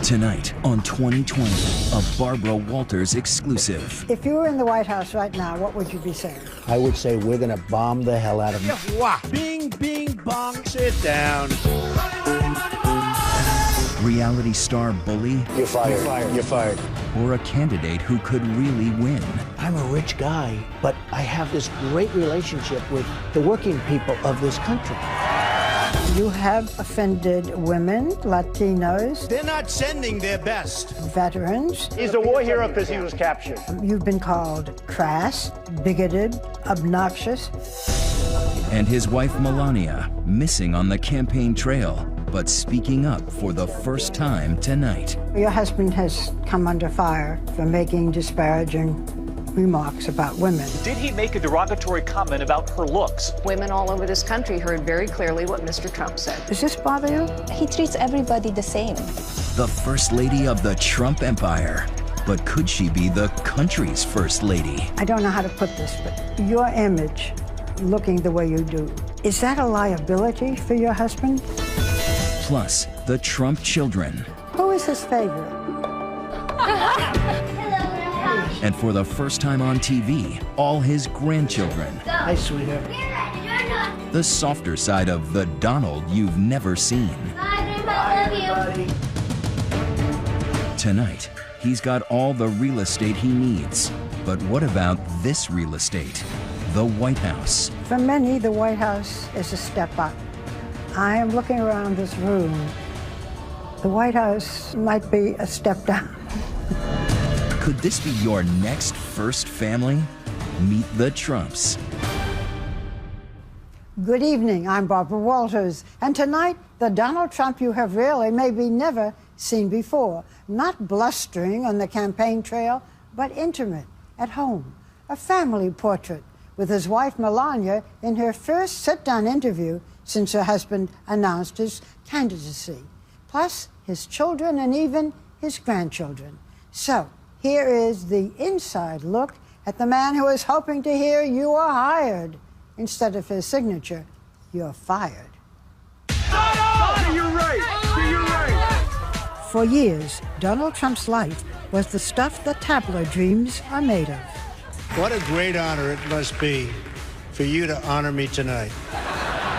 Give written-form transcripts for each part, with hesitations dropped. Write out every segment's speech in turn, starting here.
Tonight on 2020, a Barbara Walters exclusive. If you were in the White House right now, what would you be saying? I would say we're going to bomb the hell out of them. Bing, bing, bong, sit down. Reality star bully? You're fired. You're fired. Or a candidate who could really win? I'm a rich guy, but I have this great relationship with the working people of this country. You have offended women, Latinos. They're not sending their best. Veterans. He's a war hero because he was captured. You've been called crass, bigoted, obnoxious. And his wife Melania, missing on the campaign trail, but speaking up for the first time tonight. Your husband has come under fire for making disparaging remarks about women. Did he make a derogatory comment about her looks? Women all over this country heard very clearly what Mr. Trump said. Does this bother you? He treats everybody the same. The first lady of the Trump empire. But could she be the country's first lady? I don't know how to put this, but your image, looking the way you do, is that a liability for your husband? Plus, the Trump children. Who is his favorite? And for the first time on TV, all his grandchildren. Hi, sweetheart. The softer side of the Donald you've never seen. Tonight, he's got all the real estate he needs. But what about this real estate? The White House. For many, the White House is a step up. I am looking around this room. The White House might be a step down. Could this be your next first family? Meet the Trumps. Good evening, I'm Barbara Walters, and tonight, the Donald Trump you have really, maybe never seen before. Not blustering on the campaign trail, but intimate, at home. A family portrait with his wife Melania in her first sit-down interview since her husband announced his candidacy. Plus, his children and even his grandchildren. So, here is the inside look at the man who is hoping to hear "you are hired" instead of his signature, "you're fired." You're right. You're right. For years, Donald Trump's life was the stuff that tabloid dreams are made of. What a great honor it must be for you to honor me tonight.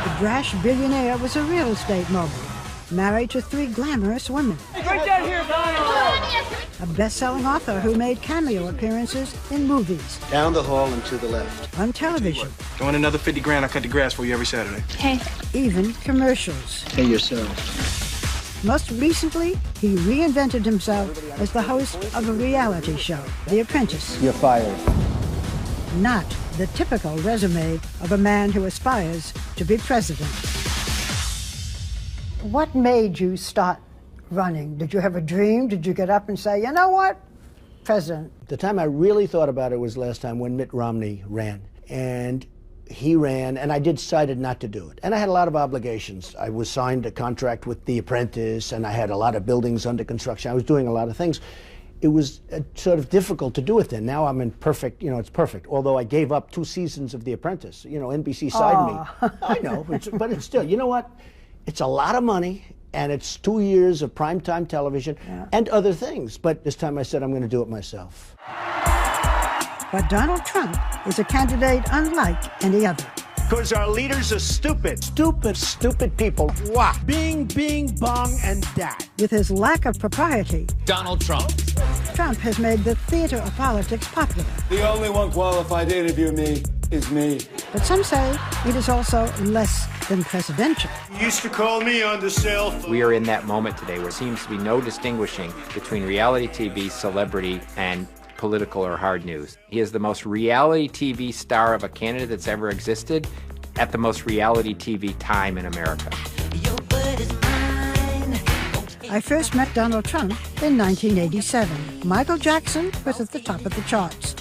The brash billionaire was a real estate mogul, married to 3 glamorous women. Right down here, A best-selling author who made cameo appearances in movies, Down the hall and to the left. on television, You want another 50 grand? I cut the grass for you every Saturday. Hey, even commercials. Pay yourself. Most recently, he reinvented himself as the host of a reality show, The Apprentice. You're fired. Not the typical resume of a man who aspires to be president. What made you start running? Did you have a dream? Did you get up and say, you know what, president? The time I really thought about it was last time when Mitt Romney ran. And he ran, and I decided not to do it. And I had a lot of obligations. I was signed a contract with The Apprentice, and I had a lot of buildings under construction. I was doing a lot of things. It was sort of difficult to do it then. Now I'm in perfect, it's perfect. Although I gave up 2 seasons of The Apprentice. NBC signed me. I know, but it's still, you know what? It's a lot of money, and it's 2 years of primetime television and other things. But this time I said I'm going to do it myself. But Donald Trump is a candidate unlike any other. Because our leaders are stupid. Stupid people. Wah. Bing, bing, bong, and that. With his lack of propriety, Donald Trump. Trump has made the theater of politics popular. The only one qualified to interview me is me. But some say it is also less than presidential. You used to call me on the cell phone. We are in that moment today where there seems to be no distinguishing between reality TV, celebrity, and political or hard news. He is the most reality TV star of a candidate that's ever existed at the most reality TV time in America. I first met Donald Trump in 1987. Michael Jackson was at the top of the charts.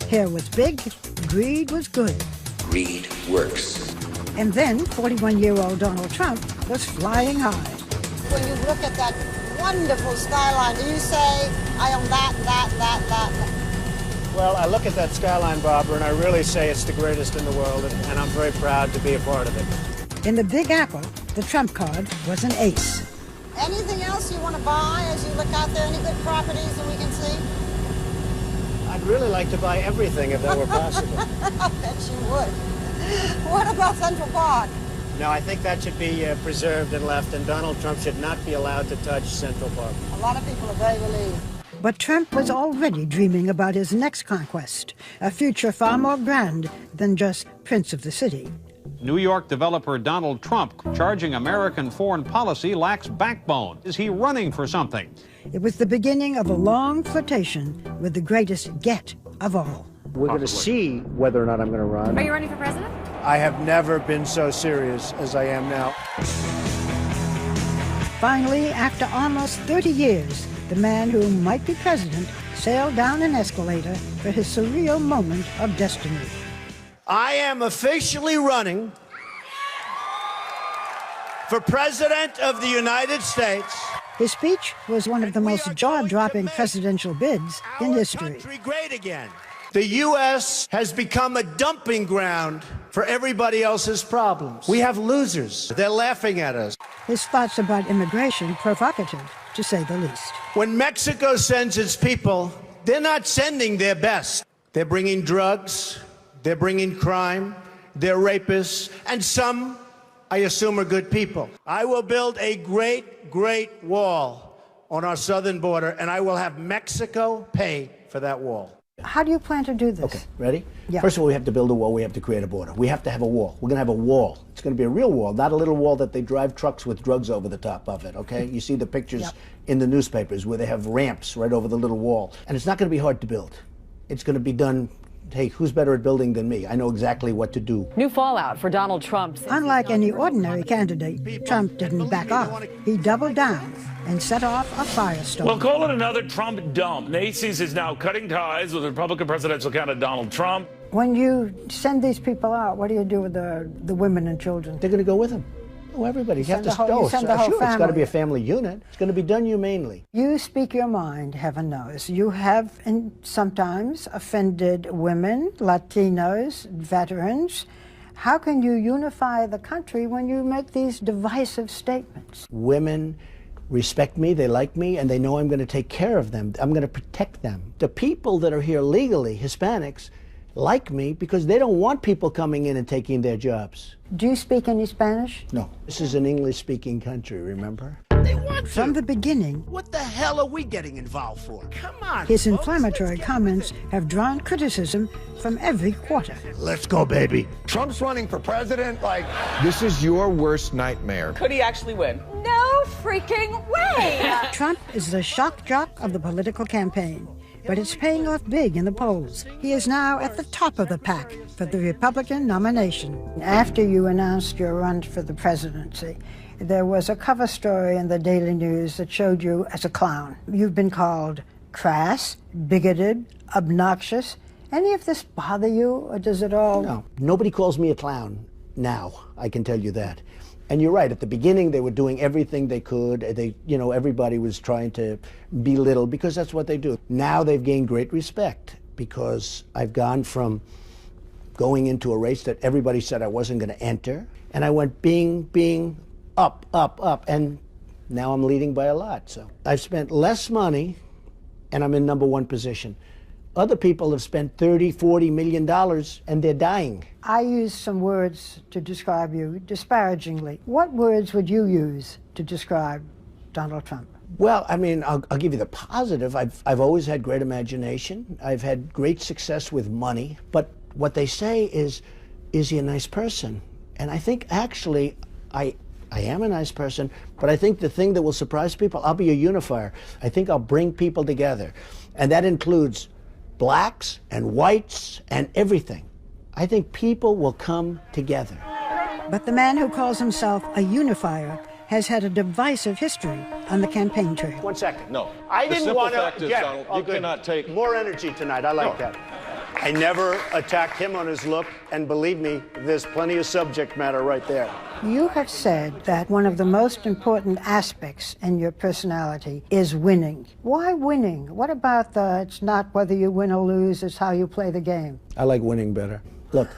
Hair was big, greed was good. Greed works. And then 41-year-old Donald Trump was flying high. When you look at that wonderful skyline, do you say, I own that? Well, I look at that skyline, Barbara, and I really say it's the greatest in the world, and I'm very proud to be a part of it. In the Big Apple, the trump card was an ace. Anything else you want to buy as you look out there? Any good properties that we can see? I'd really like to buy everything if that were possible. I bet you would. What about Central Park? No, I think that should be preserved and left, and Donald Trump should not be allowed to touch Central Park. A lot of people are very relieved. But Trump was already dreaming about his next conquest, a future far more grand than just Prince of the City. New York developer Donald Trump charging American foreign policy lacks backbone. Is he running for something? It was the beginning of a long flirtation with the greatest get of all. We're going to see whether or not I'm going to run. Are you running for president? I have never been so serious as I am now. Finally, after almost 30 years, the man who might be president sailed down an escalator for his surreal moment of destiny. I am officially running for President of the United States. His speech was one of the most jaw-dropping presidential bids in history. Country great again. The U.S. has become a dumping ground for everybody else's problems. We have losers. They're laughing at us. His thoughts about immigration provocative, to say the least. When Mexico sends its people, they're not sending their best. They're bringing drugs, they're bringing crime, they're rapists, and some, I assume, are good people. I will build a great, great wall on our southern border, and I will have Mexico pay for that wall. How do you plan to do this? Okay, ready? Yeah. First of all, we have to build a wall. We have to create a border. We have to have a wall. We're going to have a wall. It's going to be a real wall, not a little wall that they drive trucks with drugs over the top of it, okay? You see the pictures in the newspapers where they have ramps right over the little wall. And it's not going to be hard to build. It's going to be done, hey, who's better at building than me? I know exactly what to do. New fallout for Donald Trump. Unlike any ordinary candidate, Trump didn't back off. He doubled down and set off a firestorm. Well, call it another Trump dump. Macy's is now cutting ties with Republican presidential candidate Donald Trump. When you send these people out, what do you do with the women and children? They're going to go with them. Oh, everybody. You have to send the whole sure, family. it's got to be a family unit. It's going to be done humanely. You speak your mind, heaven knows. You have sometimes offended women, Latinos, veterans. How can you unify the country when you make these divisive statements? Women respect me, they like me, and they know I'm going to take care of them. I'm going to protect them. The people that are here legally, Hispanics, like me because they don't want people coming in and taking their jobs. Do you speak any Spanish? No. This is an English-speaking country, remember? They want to. From the beginning, what the hell are we getting involved for? Come on, his folks, inflammatory comments have drawn criticism from every quarter. Let's go, baby. Trump's running for president, like, this is your worst nightmare. Could he actually win? No freaking way! Trump is the shock jock of the political campaign, but it's paying off big in the polls. He is now at the top of the pack for the Republican nomination. After you announced your run for the presidency, there was a cover story in the Daily News that showed you as a clown. You've been called crass, bigoted, obnoxious. Any of this bother you, or does it all? No, nobody calls me a clown now, I can tell you that. And you're right, at the beginning they were doing everything they could. Everybody was trying to belittle because that's what they do. Now they've gained great respect because I've gone from going into a race that everybody said I wasn't going to enter, and I went bing, up, and now I'm leading by a lot. So I've spent less money and I'm in #1 position. Other people have spent $30, $40 million and they're dying. I used some words to describe you disparagingly. What words would you use to describe Donald Trump? Well, I mean, I'll give you the positive. I've always had great imagination. I've had great success with money. But what they say is he a nice person? And I think actually I am a nice person, but I think the thing that will surprise people, I'll be a unifier. I think I'll bring people together. And that includes blacks and whites and everything. I think people will come together. But the man who calls himself a unifier has had a divisive history on the campaign trail. 1 second. No. I didn't want to. Donald, you cannot take more energy tonight. I like that. I never attacked him on his look, and believe me, there's plenty of subject matter right there. You have said that one of the most important aspects in your personality is winning. Why winning? What about it's not whether you win or lose, it's how you play the game? I like winning better. Look,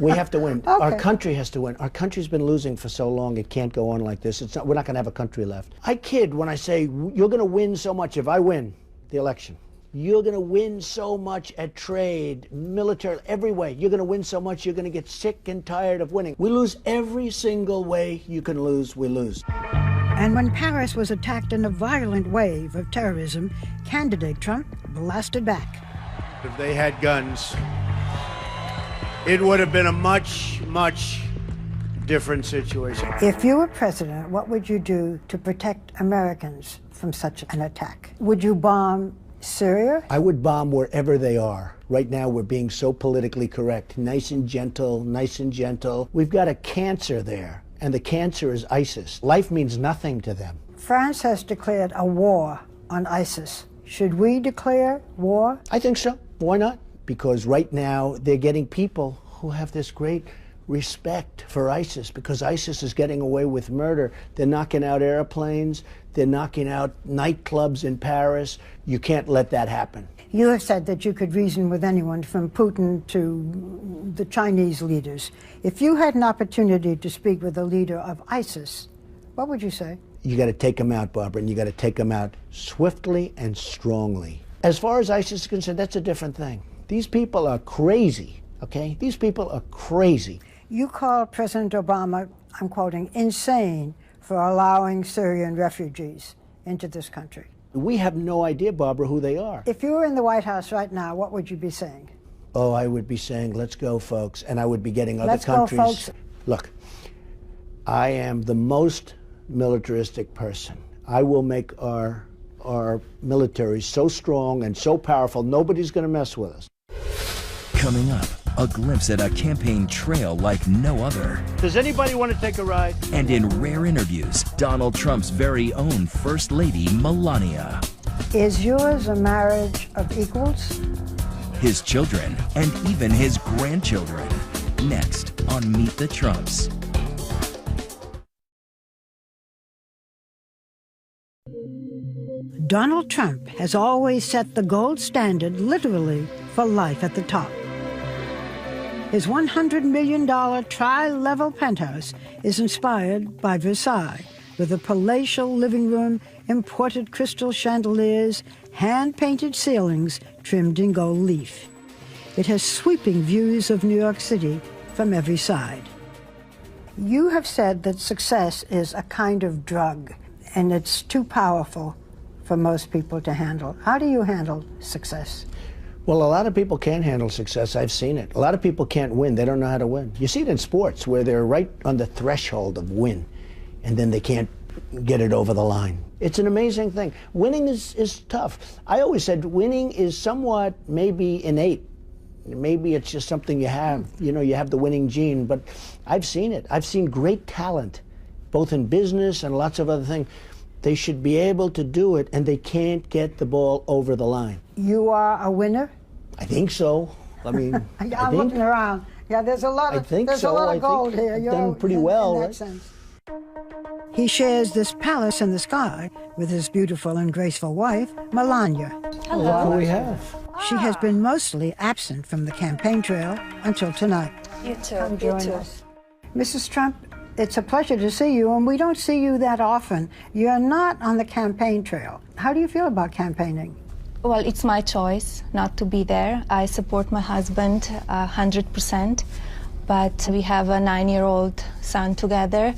we have to win. Okay. Our country has to win. Our country's been losing for so long, it can't go on like this. We're not going to have a country left. I kid when I say you're going to win so much if I win the election. You're going to win so much at trade, military, every way. You're going to win so much, you're going to get sick and tired of winning. We lose every single way you can lose, we lose. And when Paris was attacked in a violent wave of terrorism, candidate Trump blasted back. If they had guns, it would have been a much, much different situation. If you were president, what would you do to protect Americans from such an attack? Would you bomb Syria? I would bomb wherever they are. Right now, we're being so politically correct. Nice and gentle, nice and gentle. We've got a cancer there, and the cancer is ISIS. Life means nothing to them. France has declared a war on ISIS. Should we declare war? I think so. Why not? Because right now, they're getting people who have this great respect for ISIS, because ISIS is getting away with murder. They're knocking out airplanes. They're knocking out nightclubs in Paris. You can't let that happen. You have said that you could reason with anyone from Putin to the Chinese leaders. If you had an opportunity to speak with a leader of ISIS, what would you say? You got to take them out, Barbara, and you got to take them out swiftly and strongly. As far as ISIS is concerned, that's a different thing. These people are crazy, okay? These people are crazy. You called President Obama, I'm quoting, insane for allowing Syrian refugees into this country. We have no idea, Barbara, who they are. If you were in the White House right now, what would you be saying? Oh, I would be saying, let's go, folks. And I would be getting other countries. Let's go, folks. Look, I am the most militaristic person. I will make our military so strong and so powerful, nobody's going to mess with us. Coming up, a glimpse at a campaign trail like no other. Does anybody want to take a ride? And in rare interviews, Donald Trump's very own First Lady, Melania. Is yours a marriage of equals? His children, and even his grandchildren. Next on Meet the Trumps. Donald Trump has always set the gold standard, literally, for life at the top. His $100 million tri-level penthouse is inspired by Versailles, with a palatial living room, imported crystal chandeliers, hand-painted ceilings trimmed in gold leaf. It has sweeping views of New York City from every side. You have said that success is a kind of drug, and it's too powerful for most people to handle. How do you handle success? Well, a lot of people can't handle success. I've seen it. A lot of people can't win. They don't know how to win. You see it in sports where they're right on the threshold of win, and then they can't get it over the line. It's an amazing thing. Winning is tough. I always said winning is somewhat maybe innate. Maybe it's just something you have. You know, you have the winning gene, but I've seen it. I've seen great talent, both in business and lots of other things. They should be able to do it, and they can't get the ball over the line. You are a winner? I think so. I mean, I'm looking around. Yeah, there's a lot of gold here. You've done pretty well, in that right? sense. He shares this palace in the sky with his beautiful and graceful wife, Melania. Hello. Look who we have. She has been mostly absent from the campaign trail until tonight. You too. Come join us. Mrs. Trump, it's a pleasure to see you, and we don't see you that often. You're not on the campaign trail. How do you feel about campaigning? Well, it's my choice not to be there. I support my husband 100%, but we have a 9-year-old son together,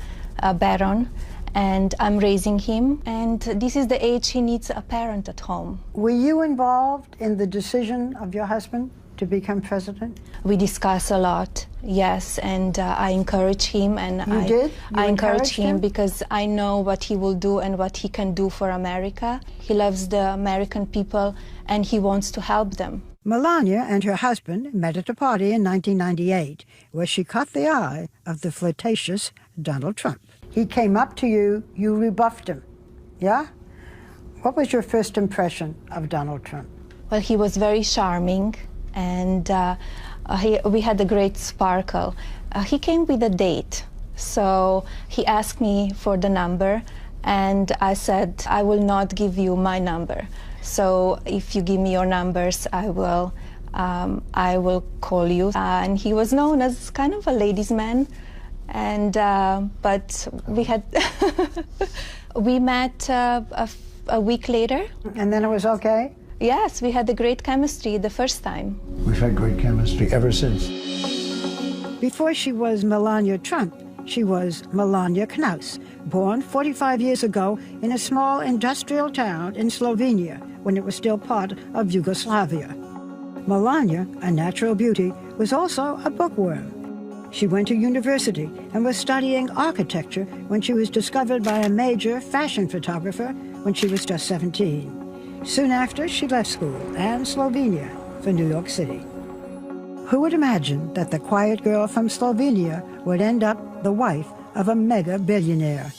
Baron, and I'm raising him, and this is the age he needs a parent at home. Were you involved in the decision of your husband to become president? We discuss a lot, yes, and I encourage him, and I encourage him because I know what he will do and what he can do for America. He loves the American people, and he wants to help them. Melania and her husband met at a party in 1998, where she caught the eye of the flirtatious Donald Trump. He came up to you, you rebuffed him, yeah? What was your first impression of Donald Trump? Well, he was very charming, and we had a great sparkle. He came with a date, so he asked me for the number, and I said, I will not give you my number. So if you give me your numbers, I will I will call you. And he was known as kind of a ladies' man. And but we had we met a week later. And then it was okay? Yes, we had a great chemistry the first time. We've had great chemistry ever since. Before she was Melania Trump, she was Melania Knaus, born 45 years ago in a small industrial town in Slovenia when it was still part of Yugoslavia. Melania, a natural beauty, was also a bookworm. She went to university and was studying architecture when she was discovered by a major fashion photographer when she was just 17. Soon after, she left school and Slovenia for New York City. Who would imagine that the quiet girl from Slovenia would end up the wife of a mega billionaire?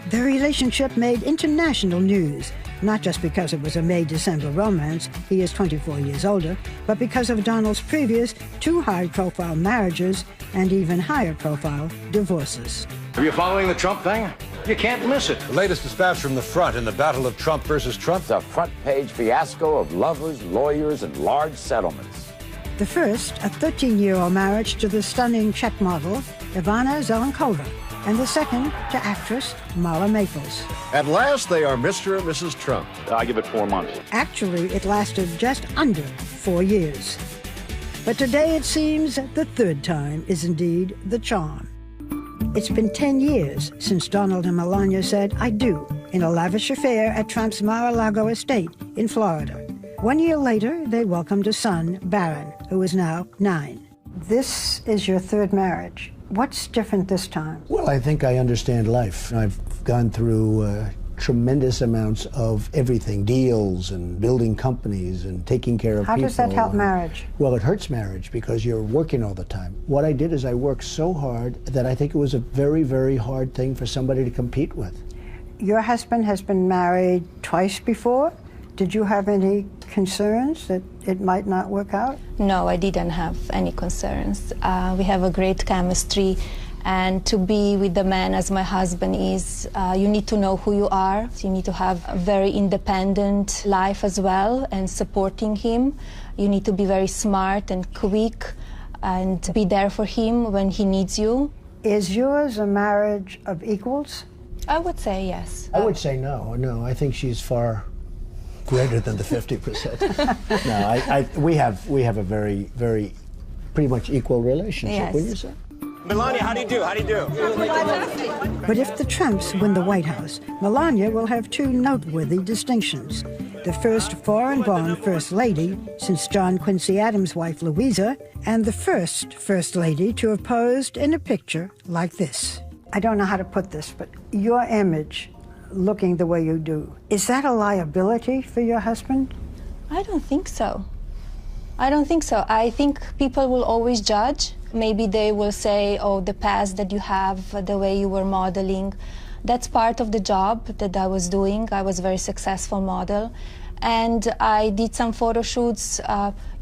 Their relationship made international news, not just because it was a May-December romance, he is 24 years older, but because of Donald's previous 2 high-profile marriages and even higher-profile divorces. Are you following the Trump thing? You can't miss it. The latest dispatch from the front in the battle of Trump versus Trump. The front-page fiasco of lovers, lawyers, and large settlements. The first, a 13-year-old marriage to the stunning Czech model, Ivana Zelenkova, and the second to actress Mala Maples. At last, they are Mr. and Mrs. Trump. I give it 4 months. Actually, it lasted just under 4 years. But today it seems the third time is indeed the charm. It's been 10 years since Donald and Melania said "I do" in a lavish affair at Trump's Mar-a-Lago estate in Florida. 1 year later, they welcomed a son, Barron, who is now 9. This is your third marriage. What's different this time? Well, I think I understand life. I've gone through tremendous amounts of everything, deals and building companies and taking care of people. How does that help marriage? Well, it hurts marriage because you're working all the time. What I did is I worked so hard that I think it was a very, very hard thing for somebody to compete with. Your husband has been married twice before. Did you have any concerns that it might not work out? No, I didn't have any concerns. We have a great chemistry, and to be with the man as my husband is, you need to know who you are. You need to have a very independent life as well, and supporting him. You need to be very smart and quick and be there for him when he needs you. Is yours a marriage of equals? I would say yes. I would say no. No, I think she's far greater than the 50%. No, we have a very, very, pretty much equal relationship, yes. Wouldn't you say? Melania, how do you do? How do you do? But if the Trumps win the White House, Melania will have 2 noteworthy distinctions. The first foreign-born First Lady since John Quincy Adams' wife Louisa, and the first First Lady to have posed in a picture like this. I don't know how to put this, but your image, looking the way you do, is that a liability for your husband? I don't think so. I don't think so. I think people will always judge. Maybe they will say, oh, the past that you have, the way you were modeling, that's part of the job that I was doing. I was a very successful model. And I did some photo shoots.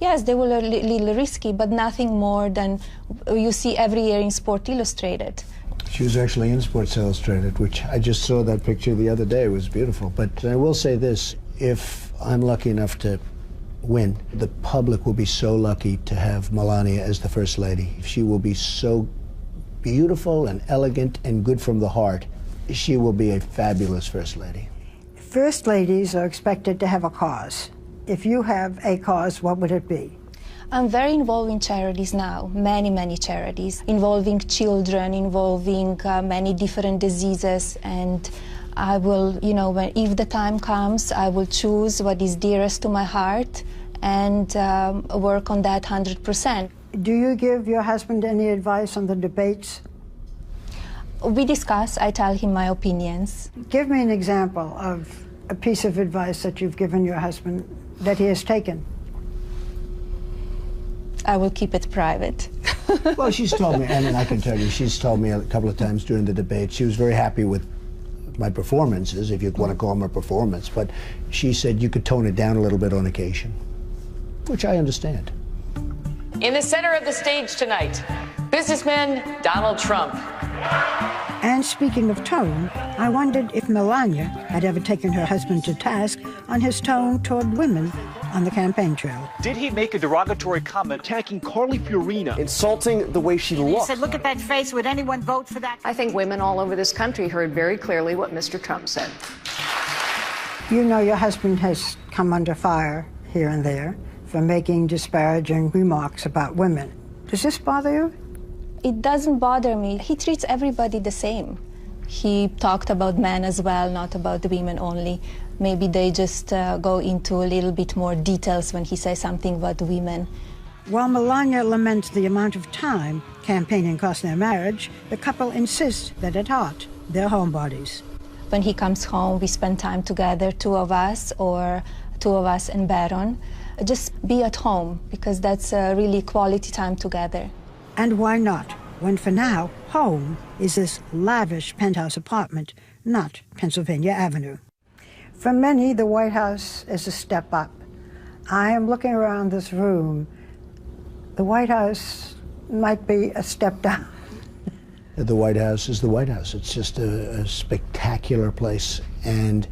Yes, they were a little risky, but nothing more than you see every year in Sport Illustrated. She was actually in Sports Illustrated, which I just saw that picture the other day. It was beautiful. But I will say this, if I'm lucky enough to win, the public will be so lucky to have Melania as the First Lady. She will be so beautiful and elegant and good from the heart. She will be a fabulous First Lady. First Ladies are expected to have a cause. If you have a cause, what would it be? I'm very involved in charities now, many, many charities, involving children, involving many different diseases, and I will, you know, if the time comes, I will choose what is dearest to my heart and work on that 100%. Do you give your husband any advice on the debates? We discuss, I tell him my opinions. Give me an example of a piece of advice that you've given your husband that he has taken. I will keep it private. Well, she's told me, and I can tell you, she's told me a couple of times during the debate, she was very happy with my performances, if you want to call them a performance, but she said you could tone it down a little bit on occasion, which I understand. In the center of the stage tonight, businessman Donald Trump. And speaking of tone, I wondered if Melania had ever taken her husband to task on his tone toward women on the campaign trail. Did he make a derogatory comment attacking Carly Fiorina? Insulting the way she looked. He said, look at that face. Would anyone vote for that? I think women all over this country heard very clearly what Mr. Trump said. You know your husband has come under fire here and there for making disparaging remarks about women. Does this bother you? It doesn't bother me. He treats everybody the same. He talked about men as well, not about the women only. Maybe they just go into a little bit more details when he says something about the women. While Melania laments the amount of time campaigning cost their marriage, the couple insists that at heart, they're homebodies. When he comes home, we spend time together, two of us or two of us and Baron. Just be at home, because that's really quality time together. And why not, when for now, home is this lavish penthouse apartment, not Pennsylvania Avenue. For many, the White House is a step up. I am looking around this room. The White House might be a step down. The White House is the White House. It's just a spectacular place. And,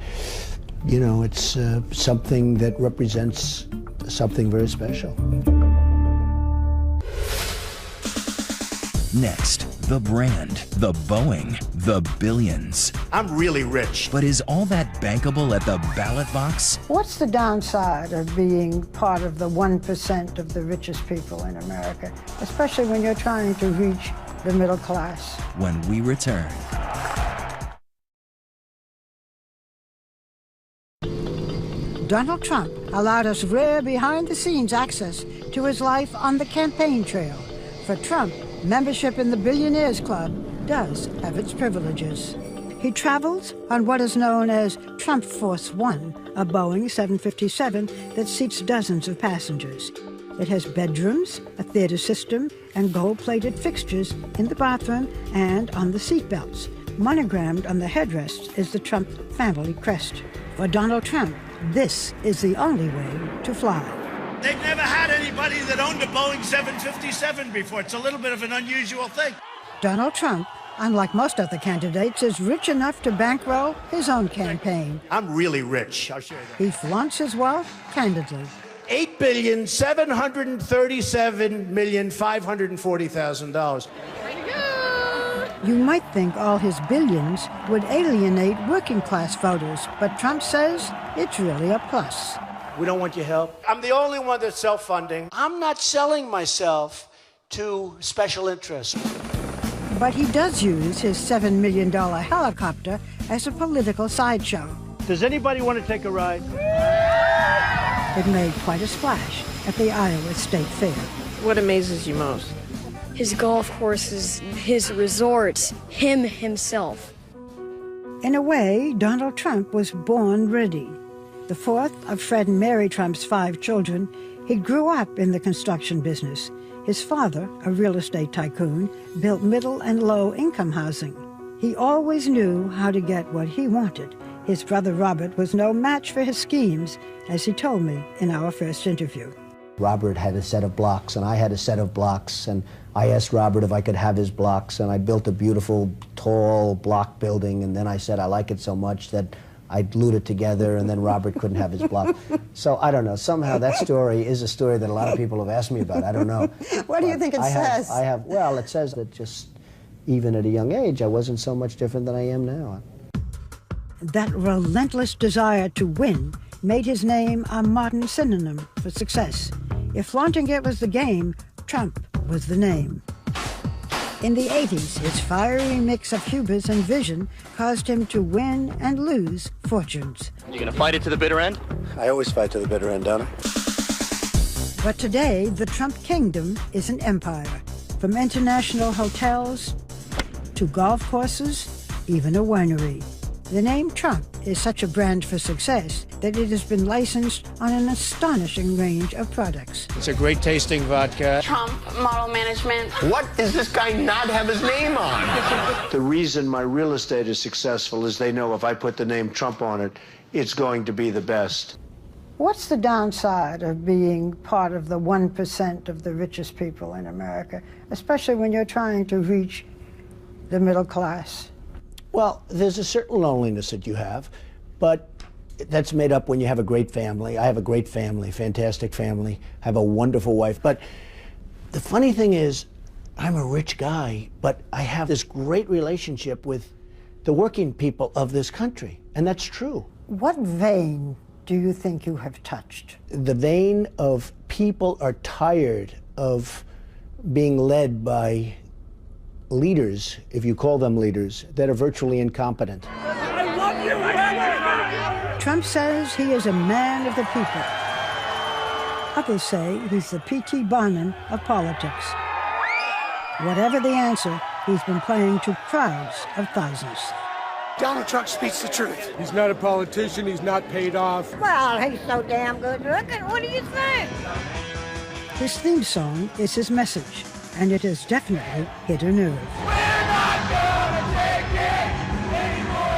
you know, it's something that represents something very special. Next, the brand, the Boeing, the billions. I'm really rich. But is all that bankable at the ballot box? What's the downside of being part of the 1% of the richest people in America, especially when you're trying to reach the middle class? When we return. Donald Trump allowed us rare behind-the-scenes access to his life on the campaign trail. For Trump, membership in the Billionaires Club does have its privileges. He travels on what is known as Trump Force One, a Boeing 757 that seats dozens of passengers. It has bedrooms, a theater system, and gold-plated fixtures in the bathroom and on the seatbelts. Monogrammed on the headrest is the Trump family crest. For Donald Trump, this is the only way to fly. They've never had anybody that owned a Boeing 757 before. It's a little bit of an unusual thing. Donald Trump, unlike most other candidates, is rich enough to bankroll his own campaign. I'm really rich, I'll show you that. He flaunts his wealth candidly. $8,737,540,000. You might think all his billions would alienate working-class voters, but Trump says it's really a plus. We don't want your help. I'm the only one that's self-funding. I'm not selling myself to special interests. But he does use his $7 million helicopter as a political sideshow. Does anybody want to take a ride? It made quite a splash at the Iowa State Fair. What amazes you most? His golf courses, his resorts, him himself. In a way, Donald Trump was born ready. The fourth of Fred and Mary Trump's 5 children, he grew up in the construction business. His father, a real estate tycoon, built middle and low-income housing. He always knew how to get what he wanted. His brother Robert was no match for his schemes, as he told me in our first interview. Robert had a set of blocks, and I had a set of blocks, and I asked Robert if I could have his blocks, and I built a beautiful, tall block building, and then I said I like it so much that I glued it together, and then Robert couldn't have his block. So I don't know. Somehow that story is a story that a lot of people have asked me about. I don't know. What do you think it says? Well, it says that just even at a young age, I wasn't so much different than I am now. That relentless desire to win made his name a modern synonym for success. If flaunting it was the game, Trump was the name. In the 80s, his fiery mix of hubris and vision caused him to win and lose fortunes. You gonna fight it to the bitter end? I always fight to the bitter end, don't I? But today, the Trump kingdom is an empire. From international hotels to golf courses, even a winery. The name Trump is such a brand for success that it has been licensed on an astonishing range of products. It's a great tasting vodka. Trump Model Management. What does this guy not have his name on? The reason my real estate is successful is they know if I put the name Trump on it, it's going to be the best. What's the downside of being part of the 1% of the richest people in America, especially when you're trying to reach the middle class? Well, there's a certain loneliness that you have, but that's made up when you have a great family. I have a great family, fantastic family. I have a wonderful wife. But the funny thing is, I'm a rich guy, but I have this great relationship with the working people of this country, and that's true. What vein do you think you have touched? The vein of people are tired of being led by leaders, if you call them leaders, that are virtually incompetent. I love you! Trump says he is a man of the people. Others say he's the P.T. Barnum of politics. Whatever the answer, he's been playing to crowds of thousands. Donald Trump speaks the truth. He's not a politician. He's not paid off. Well, he's so damn good looking. What do you think? His theme song is his message, and it has definitely hit a nerve. We're not gonna take it anymore!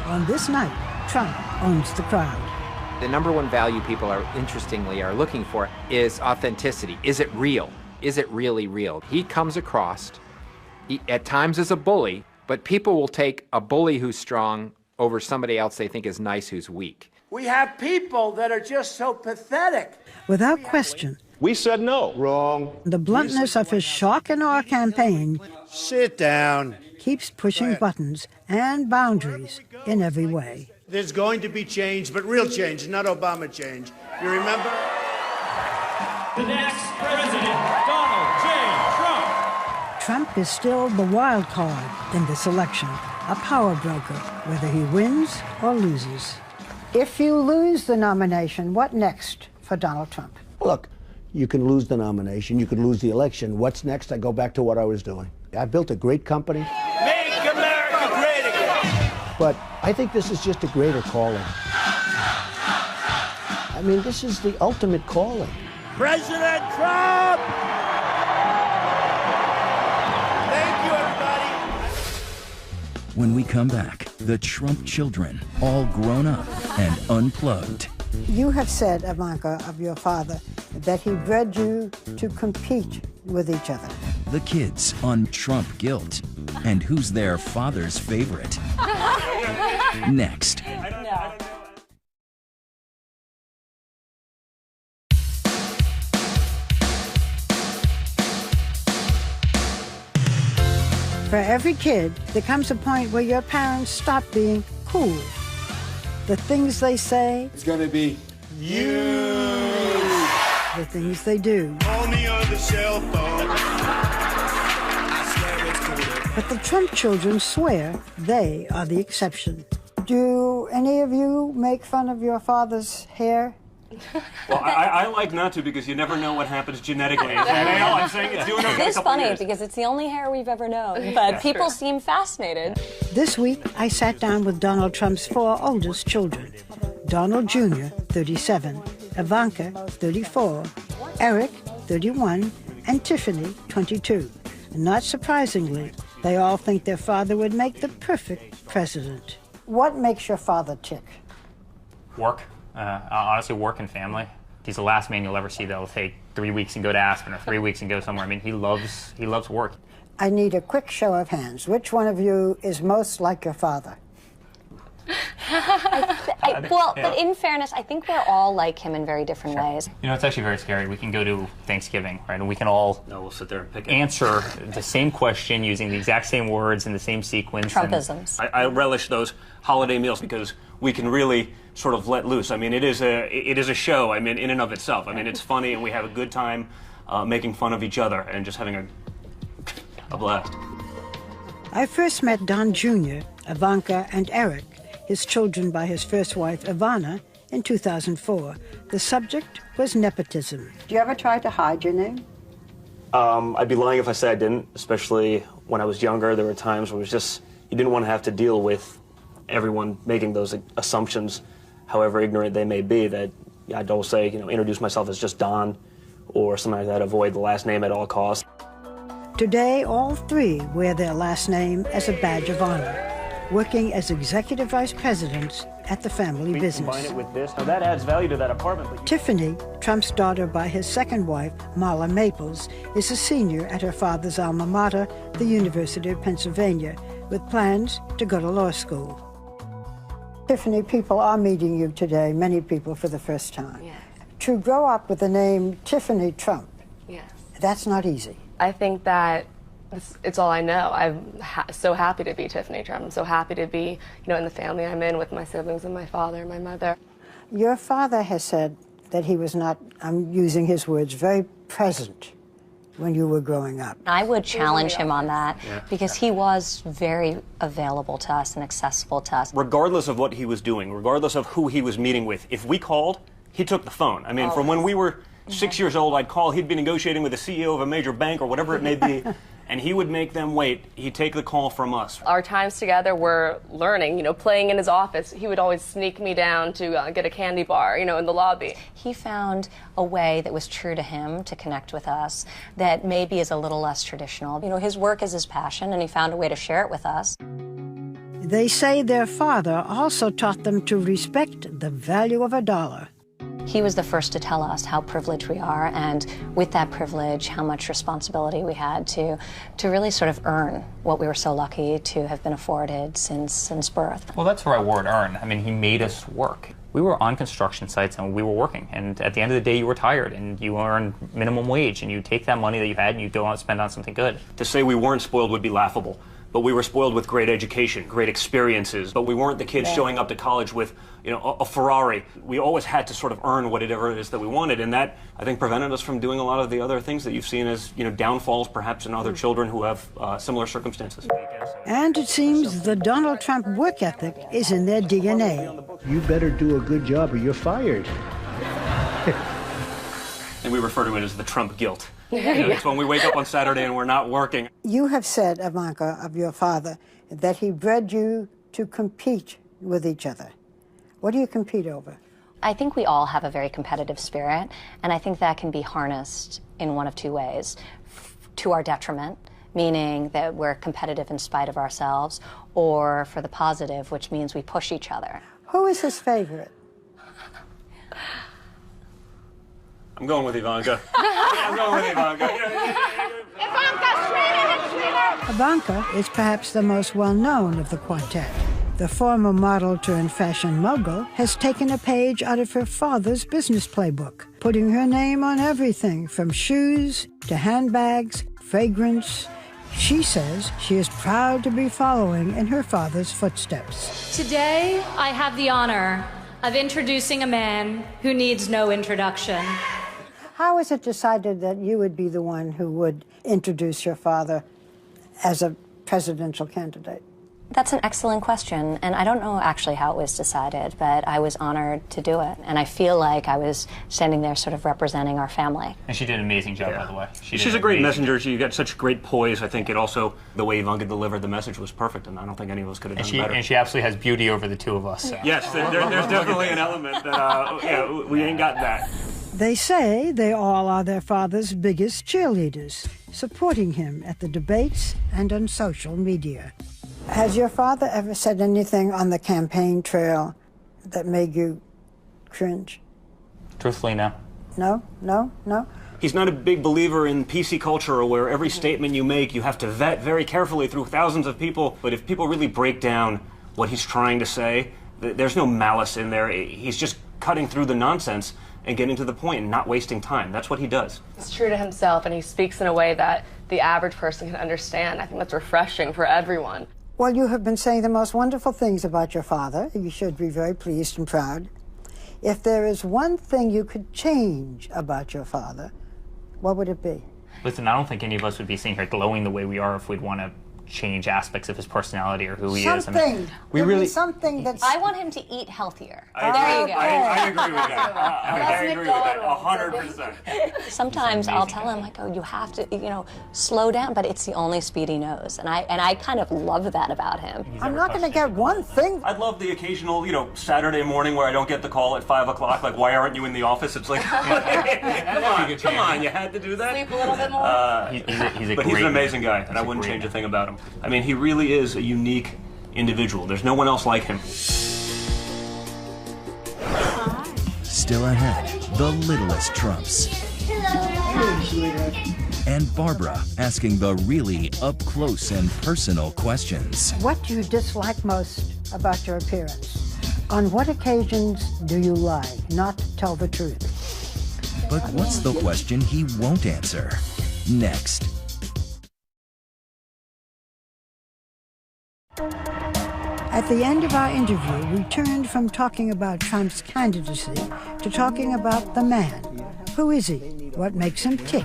On this night, Trump owns the crowd. The number one value people interestingly are looking for is authenticity. Is it real? Is it really real? He comes across, at times as a bully, but people will take a bully who's strong over somebody else they think is nice who's weak. We have people that are just so pathetic. Without question, we said no. Wrong. The bluntness of his shock and awe campaign Sit down. keeps pushing buttons and boundaries in every way. There's going to be change, but real change, not Obama change. You remember? The next president, Donald J. Trump. Trump is still the wild card in this election, a power broker, whether he wins or loses. If you lose the nomination, what next for Donald Trump? Look, you can lose the nomination, you can lose the election. What's next? I go back to what I was doing. I built a great company. Make America great again. But I think this is just a greater calling. I mean, this is the ultimate calling. President Trump! Thank you, everybody. When we come back, the Trump children, all grown up and unplugged. You have said, Ivanka, of your father, that he bred you to compete with each other. The kids on Trump guilt and who's their father's favorite. Next. For every kid, there comes a point where your parents stop being cool. The things they say. It's going to be you. The things they do. Only on the cell phone. But the Trump children swear they are the exception. Do any of you make fun of your father's hair? Well, I like not to because you never know what happens genetically. I'm saying it's doing okay. It is funny because it's the only hair we've ever known, but people seem fascinated. This week, I sat down with Donald Trump's 4 oldest children. Donald Jr., 37, Ivanka, 34, Eric, 31, and Tiffany, 22. Not surprisingly, they all think their father would make the perfect president. What makes your father tick? Work. Honestly, work and family. He's the last man you'll ever see that'll take 3 weeks and go to Aspen or 3 weeks and go somewhere. I mean, he loves work. I need a quick show of hands. Which one of you is most like your father? But in fairness, I think we're all like him in very different ways. You know, it's actually very scary. We can go to Thanksgiving, right, and we can all we'll sit there and pick answer the same question using the exact same words in the same sequence. Trumpisms. I relish those holiday meals because we can really sort of let loose. I mean, it is a show. I mean, in and of itself. I mean, it's funny and we have a good time making fun of each other and just having a blast. I first met Don Jr., Ivanka, and Eric, his children by his first wife, Ivana, in 2004. The subject was nepotism. Do you ever try to hide your name? I'd be lying if I said I didn't, especially when I was younger. There were times where it was just, you didn't want to have to deal with everyone making those assumptions, however ignorant they may be, that I'd always say, introduce myself as just Don or something like that, avoid the last name at all costs. Today, all 3 wear their last name as a badge of honor, working as executive vice presidents at the family business. Combine it with this. Now that adds value to that apartment. Tiffany, Trump's daughter by his second wife, Marla Maples, is a senior at her father's alma mater, the University of Pennsylvania, with plans to go to law school. Tiffany, people are meeting you today, many people for the first time. Yes. To grow up with the name Tiffany Trump, yes, that's not easy. I think that it's all I know. I'm so happy to be Tiffany Trump. I'm so happy to be, in the family I'm in with my siblings and my father and my mother. Your father has said that he was not, I'm using his words, very present when you were growing up. I would challenge him on that because he was very available to us and accessible to us. Regardless of what he was doing, regardless of who he was meeting with, if we called, he took the phone. I mean, from when we were 6 years old, I'd call, he'd be negotiating with the CEO of a major bank or whatever it may be, and he would make them wait. He'd take the call from us. Our times together were learning, playing in his office. He would always sneak me down to get a candy bar, in the lobby. He found a way that was true to him to connect with us that maybe is a little less traditional. His work is his passion, and he found a way to share it with us. They say their father also taught them to respect the value of a dollar. He was the first to tell us how privileged we are, and with that privilege, how much responsibility we had to really sort of earn what we were so lucky to have been afforded since birth. Well, that's the right word, earn. I mean, he made us work. We were on construction sites and we were working, and at the end of the day you were tired and you earned minimum wage, and you take that money that you had and you go out and spend on something good. To say we weren't spoiled would be laughable. But we were spoiled with great education, great experiences. But we weren't the kids showing up to college with, a Ferrari. We always had to sort of earn whatever it is that we wanted, and that, I think, prevented us from doing a lot of the other things that you've seen as, downfalls, perhaps, in other children who have similar circumstances. And it seems the Donald Trump work ethic is in their DNA. You better do a good job or you're fired. And we refer to it as the Trump guilt. It's when we wake up on Saturday and we're not working. You have said, Ivanka, of your father, that he bred you to compete with each other. What do you compete over? I think we all have a very competitive spirit, and I think that can be harnessed in one of two ways. To our detriment, meaning that we're competitive in spite of ourselves, or for the positive, which means we push each other. Who is his favorite? I'm going with Ivanka. I'm going with Ivanka. Ivanka is perhaps the most well-known of the quartet. The former model-turned-fashion mogul has taken a page out of her father's business playbook, putting her name on everything from shoes to handbags, fragrance. She says she is proud to be following in her father's footsteps. Today, I have the honor of introducing a man who needs no introduction. How was it decided that you would be the one who would introduce your father as a presidential candidate? That's an excellent question, and I don't know actually how it was decided, but I was honored to do it, and I feel like I was standing there sort of representing our family. And she did an amazing job, by the way. She's a great messenger. She got such great poise. I think it also, the way Ivanka delivered the message was perfect, and I don't think any of us could have done better. And she absolutely has beauty over the two of us. So. Yes, there's definitely an element that, we ain't got that. They say they all are their father's biggest cheerleaders, supporting him at the debates and on social media. Has your father ever said anything on the campaign trail that made you cringe? Truthfully, no. No? He's not a big believer in PC culture where every statement you make you have to vet very carefully through thousands of people. But if people really break down what he's trying to say, there's no malice in there. He's just cutting through the nonsense and getting to the point and not wasting time. That's what he does. He's true to himself, and he speaks in a way that the average person can understand. I think that's refreshing for everyone. Well, you have been saying the most wonderful things about your father. You should be very pleased and proud. If there is one thing you could change about your father, what would it be? Listen, I don't think any of us would be sitting here glowing the way we are if we'd want to change aspects of his personality or who he is. I mean, something that's... I want him to eat healthier. There you go. I agree with that. I agree with that 100%. Sometimes I'll tell him, like, oh, you have to, slow down, but it's the only speed he knows. And I kind of love that about him. I'm not going to get one thing. I'd love the occasional, Saturday morning where I don't get the call at 5 o'clock, like, why aren't you in the office? It's like, come on, you had to do that? Sleep a little bit more? But he's an amazing guy, and I wouldn't change a thing about him. I mean, he really is a unique individual. There's no one else like him. Still ahead, the littlest Trumps. Hello. Hey, sweetheart. and Barbara asking the really up-close and personal questions. What do you dislike most about your appearance? On what occasions do you lie, not tell the truth? But what's the question he won't answer? Next. At the end of our interview, we turned from talking about Trump's candidacy to talking about the man. Who is he? What makes him tick?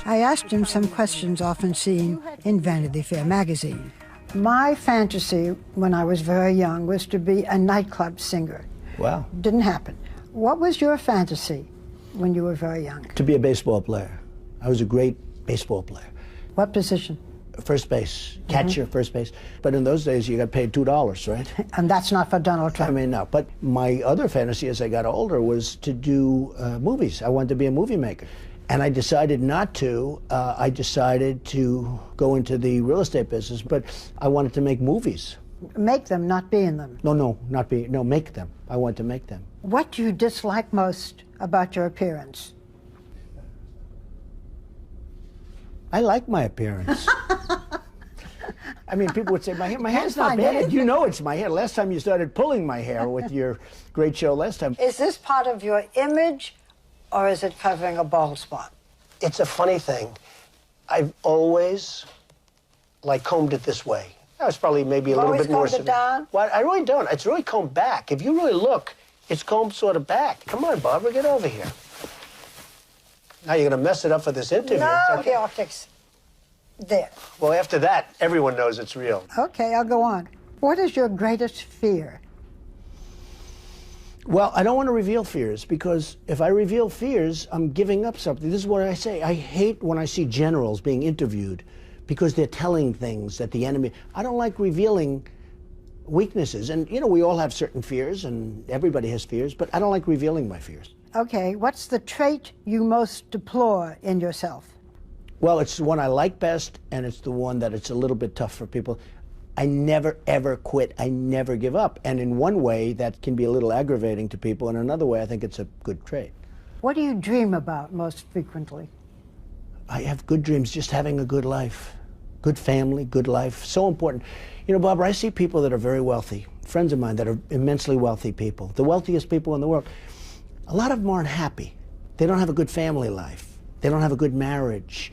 I asked him some questions often seen in Vanity Fair magazine. My fantasy when I was very young was to be a nightclub singer. Wow. Didn't happen. What was your fantasy when you were very young? To be a baseball player. I was a great baseball player. What position? First base, catcher, first base. But in those days, you got paid $2, right? And that's not for Donald Trump. I mean, no. But my other fantasy as I got older was to do movies. I wanted to be a movie maker. And I decided not to. I decided to go into the real estate business, but I wanted to make movies. Make them, not be in them. No, make them. I want to make them. What do you dislike most about your appearance? I like my appearance. I mean, people would say, my hair's not bad. You know it's my hair. Last time you started pulling my hair with your great show last time. Is this part of your image, or is it covering a bald spot? It's a funny thing. I've always, combed it this way. That was probably maybe a little bit more... Always combed it down? Well, I really don't. It's really combed back. If you really look, it's combed sort of back. Come on, Barbara, get over here. Now you're going to mess it up for this interview. No, the optics. There. Well, after that, everyone knows it's real. Okay, I'll go on. What is your greatest fear? Well, I don't want to reveal fears, because if I reveal fears, I'm giving up something. This is what I say. I hate when I see generals being interviewed because they're telling things that the enemy... I don't like revealing weaknesses. And, you know, we all have certain fears, and everybody has fears, but I don't like revealing my fears. Okay, what's the trait you most deplore in yourself? Well, it's the one I like best, and it's the one that it's a little bit tough for people. I never, ever quit. I never give up. And in one way, that can be a little aggravating to people. In another way, I think it's a good trait. What do you dream about most frequently? I have good dreams, just having a good life. Good family, good life. So important. You know, Barbara, I see people that are very wealthy, friends of mine that are immensely wealthy people, the wealthiest people in the world. A lot of them aren't happy. They don't have a good family life. They don't have a good marriage.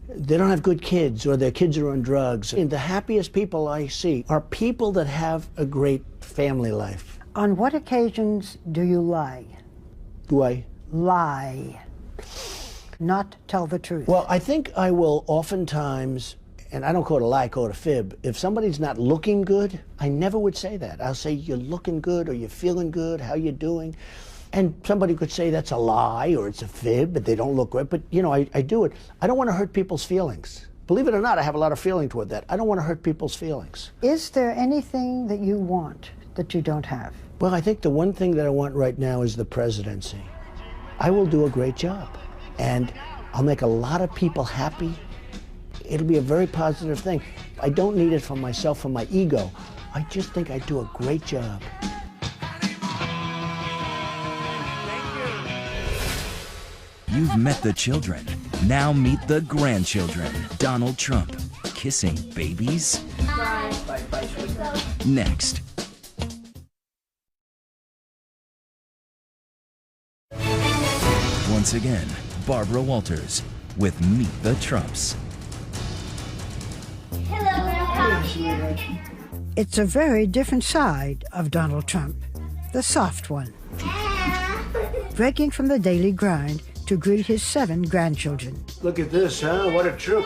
They don't have good kids, or their kids are on drugs. And the happiest people I see are people that have a great family life. On what occasions do you lie? Do I? Lie. Not tell the truth. Well, I think I will oftentimes, and I don't call it a lie, I call it a fib. If somebody's not looking good, I never would say that. I'll say, you're looking good, or you're feeling good, how you doing? And somebody could say that's a lie or it's a fib, but they don't look good. But, you know, I do it. I don't want to hurt people's feelings. Believe it or not, I have a lot of feeling toward that. I don't want to hurt people's feelings. Is there anything that you want that you don't have? Well, I think the one thing that I want right now is the presidency. I will do a great job, and I'll make a lot of people happy. It'll be a very positive thing. I don't need it for myself, for my ego. I just think I do a great job. You've met the children. Now meet the grandchildren. Donald Trump kissing babies? Next. Once again, Barbara Walters with Meet the Trumps. It's a very different side of Donald Trump, the soft one. Breaking from the daily grind to greet his 7 grandchildren. Look at this, huh? What a troop.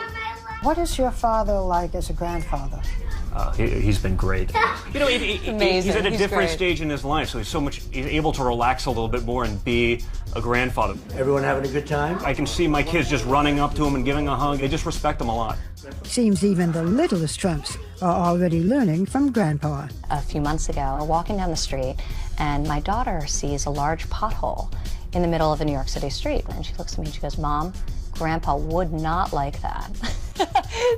What is your father like as a grandfather? He's been great. You know, he's at a different great. stage in his life, so he's able to relax a little bit more and be a grandfather. Everyone having a good time? I can see my kids just running up to him and giving a hug. They just respect him a lot. Seems even the littlest Trumps are already learning from Grandpa. A few months ago, we're walking down the street, and my daughter sees a large pothole in the middle of a New York City street. And she looks at me and she goes, "Mom, Grandpa would not like that."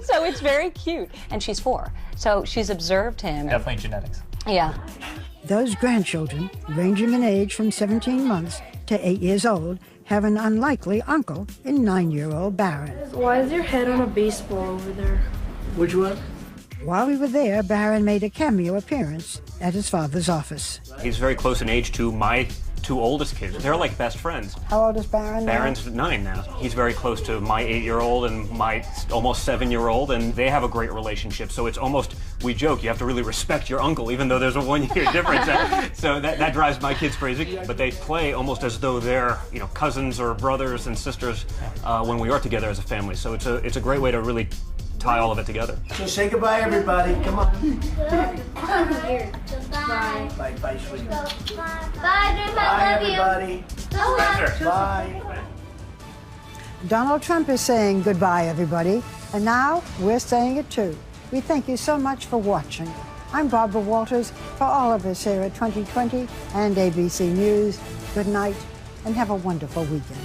So it's very cute. And she's 4. So she's observed him. Definitely genetics. Yeah. Those grandchildren, ranging in age from 17 months to 8 years old, have an unlikely uncle in 9-year-old Barron. Why is your head on a baseball over there? Which one? While we were there, Barron made a cameo appearance at his father's office. He's very close in age to my two oldest kids. They're like best friends. How old is Barron now? Barron's 9 now. He's very close to my 8-year-old and my almost 7-year-old, and they have a great relationship. So it's almost, we joke, you have to really respect your uncle, even though there's a 1-year difference. So that drives my kids crazy. But they play almost as though they're, you know, cousins or brothers and sisters when we are together as a family. So it's a great way to really tie all of it together. So say goodbye, everybody. Come on. Bye. Bye, bye, sweetie. Bye, Grandpa. Bye, Love everybody. You. Bye. Donald Trump is saying goodbye, everybody. And now we're saying it too. We thank you so much for watching. I'm Barbara Walters. For all of us here at 2020 and ABC News, good night and have a wonderful weekend.